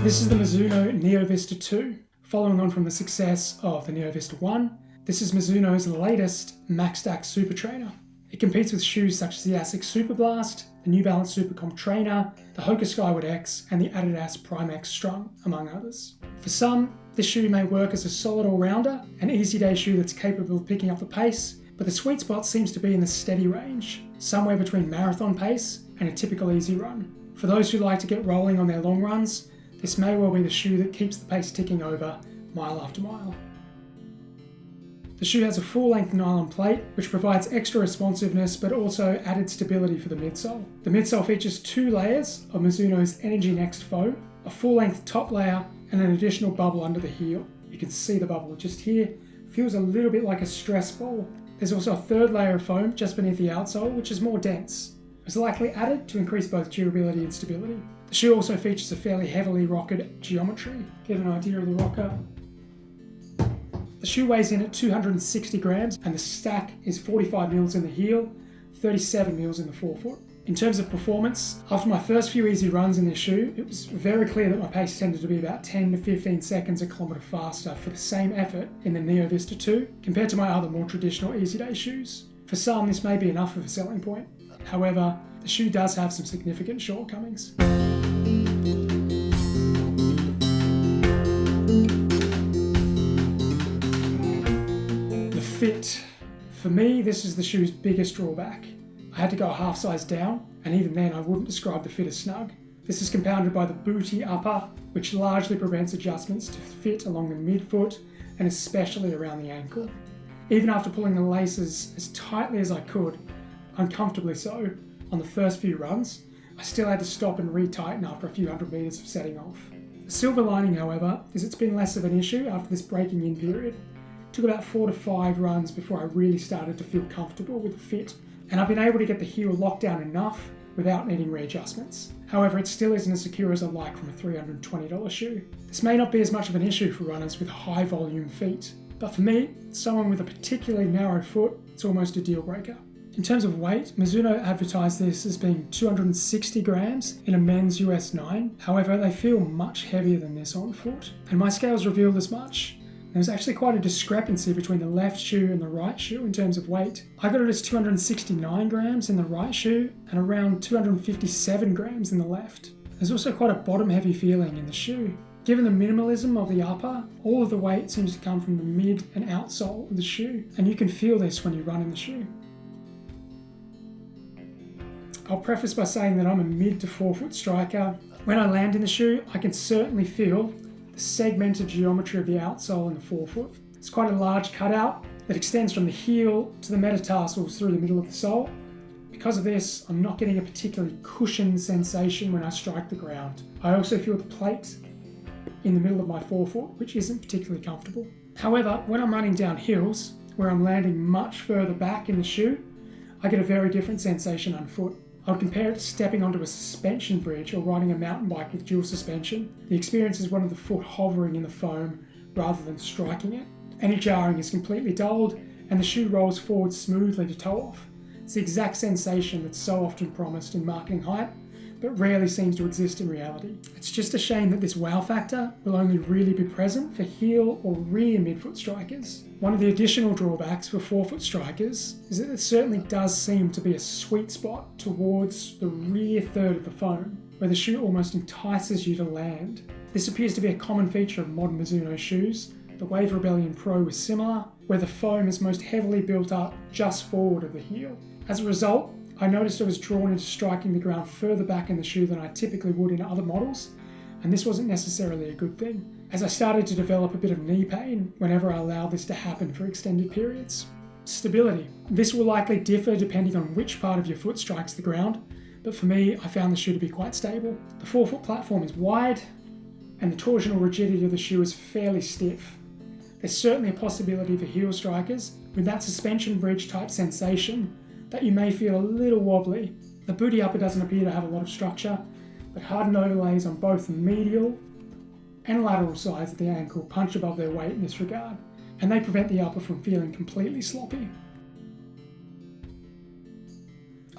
This is the Mizuno Neo Vista 2, following on from the success of the Neo Vista 1. This is Mizuno's latest Max Stack Super Trainer. It competes with shoes such as the Asics Super Blast, the New Balance Supercomp Trainer, the Hoka Skyward X, and the Adidas Prime X Strung, among others. For some, this shoe may work as a solid all-rounder, an easy day shoe that's capable of picking up the pace, but the sweet spot seems to be in the steady range, somewhere between marathon pace and a typical easy run. For those who like to get rolling on their long runs, this may well be the shoe that keeps the pace ticking over mile after mile. The shoe has a full-length nylon plate, which provides extra responsiveness but also added stability for the midsole. The midsole features 2 layers of Mizuno's Energy Next foam, a full-length top layer and an additional bubble under the heel. You can see the bubble just here. Feels a little bit like a stress ball. There's also a 3rd layer of foam just beneath the outsole, which is more dense. It's likely added to increase both durability and stability. The shoe also features a fairly heavily rocketed geometry. Get an idea of the rocker. The shoe weighs in at 260 grams and the stack is 45 mils in the heel, 37 mils in the forefoot. In terms of performance, after my first few easy runs in this shoe, it was very clear that my pace tended to be about 10 to 15 seconds a kilometre faster for the same effort in the Neo Vista 2 compared to my other more traditional easy day shoes. For some, this may be enough of a selling point. However, the shoe does have some significant shortcomings. The fit. For me, this is the shoe's biggest drawback. I had to go a half size down, and even then I wouldn't describe the fit as snug. This is compounded by the booty upper, which largely prevents adjustments to fit along the midfoot and especially around the ankle. Even after pulling the laces as tightly as I could, uncomfortably so, on the first few runs, I still had to stop and retighten after a few hundred metres of setting off. The silver lining, however, is it's been less of an issue after this breaking in period. It took about 4 to 5 runs before I really started to feel comfortable with the fit, and I've been able to get the heel locked down enough without needing readjustments. However, it still isn't as secure as I'd like from a $320 shoe. This may not be as much of an issue for runners with high volume feet, but for me, someone with a particularly narrow foot, it's almost a deal breaker. In terms of weight, Mizuno advertised this as being 260 grams in a men's US 9. However, they feel much heavier than this on foot, and my scales revealed as much. There was actually quite a discrepancy between the left shoe and the right shoe in terms of weight. I got it as 269 grams in the right shoe and around 257 grams in the left. There's also quite a bottom-heavy feeling in the shoe. Given the minimalism of the upper, all of the weight seems to come from the mid and outsole of the shoe, and you can feel this when you run in the shoe. I'll preface by saying that I'm a mid to forefoot striker. When I land in the shoe, I can certainly feel the segmented geometry of the outsole and the forefoot. It's quite a large cutout that extends from the heel to the metatarsals through the middle of the sole. Because of this, I'm not getting a particularly cushioned sensation when I strike the ground. I also feel the plate in the middle of my forefoot, which isn't particularly comfortable. However, when I'm running down hills, where I'm landing much further back in the shoe, I get a very different sensation on foot. I would compare it to stepping onto a suspension bridge or riding a mountain bike with dual suspension. The experience is one of the foot hovering in the foam rather than striking it. Any jarring is completely dulled and the shoe rolls forward smoothly to toe off. It's the exact sensation that's so often promised in marketing hype, but rarely seems to exist in reality. It's just a shame that this wow factor will only really be present for heel or rear midfoot strikers. One of the additional drawbacks for forefoot strikers is that it certainly does seem to be a sweet spot towards the rear third of the foam, where the shoe almost entices you to land. This appears to be a common feature of modern Mizuno shoes. The Wave Rebellion Pro was similar, where the foam is most heavily built up just forward of the heel. As a result, I noticed I was drawn into striking the ground further back in the shoe than I typically would in other models, and this wasn't necessarily a good thing, as I started to develop a bit of knee pain whenever I allowed this to happen for extended periods. Stability. This will likely differ depending on which part of your foot strikes the ground, but for me, I found the shoe to be quite stable. The forefoot platform is wide, and the torsional rigidity of the shoe is fairly stiff. There's certainly a possibility for heel strikers with that suspension bridge type sensation that you may feel a little wobbly. The booty upper doesn't appear to have a lot of structure, but hardened overlays on both the medial and lateral sides of the ankle punch above their weight in this regard, and they prevent the upper from feeling completely sloppy.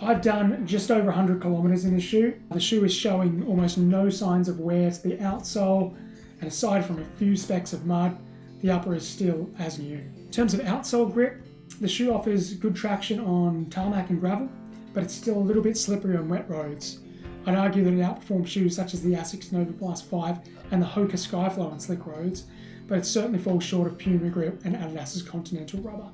I've done just over 100 kilometers in this shoe. The shoe is showing almost no signs of wear to the outsole, and aside from a few specks of mud, the upper is still as new. In terms of outsole grip, the shoe offers good traction on tarmac and gravel, but it's still a little bit slippery on wet roads. I'd argue that it outperforms shoes such as the Asics Nova Plus 5 and the Hoka Skyflow on slick roads, but it certainly falls short of Puma grip and Adidas's Continental rubber.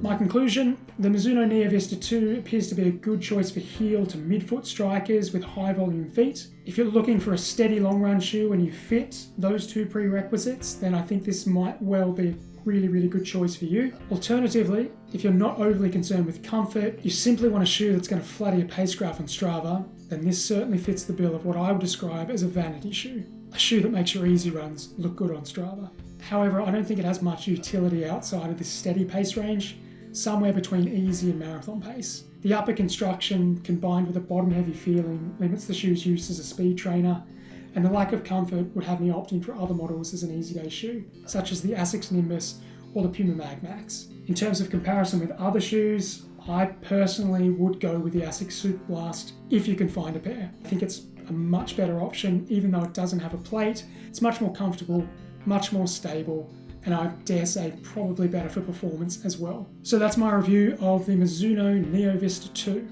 My conclusion, the Mizuno Neo Vista 2 appears to be a good choice for heel to midfoot strikers with high volume feet. If you're looking for a steady long run shoe and you fit those two prerequisites, then I think this might well be a really good choice for you. Alternatively, if you're not overly concerned with comfort, you simply want a shoe that's going to flatter your pace graph on Strava, then this certainly fits the bill of what I would describe as a vanity shoe. A shoe that makes your easy runs look good on Strava. However, I don't think it has much utility outside of this steady pace range, somewhere between easy and marathon pace. The upper construction, combined with a bottom-heavy feeling, limits the shoe's use as a speed trainer, and the lack of comfort would have me opting for other models as an easy-day shoe, such as the Asics Nimbus or the Puma Mag Max. In terms of comparison with other shoes, I personally would go with the Asics Super Blast if you can find a pair. I think it's a much better option, even though it doesn't have a plate. It's much more comfortable, much more stable, and I dare say probably better for performance as well. So that's my review of the Mizuno Neo Vista 2.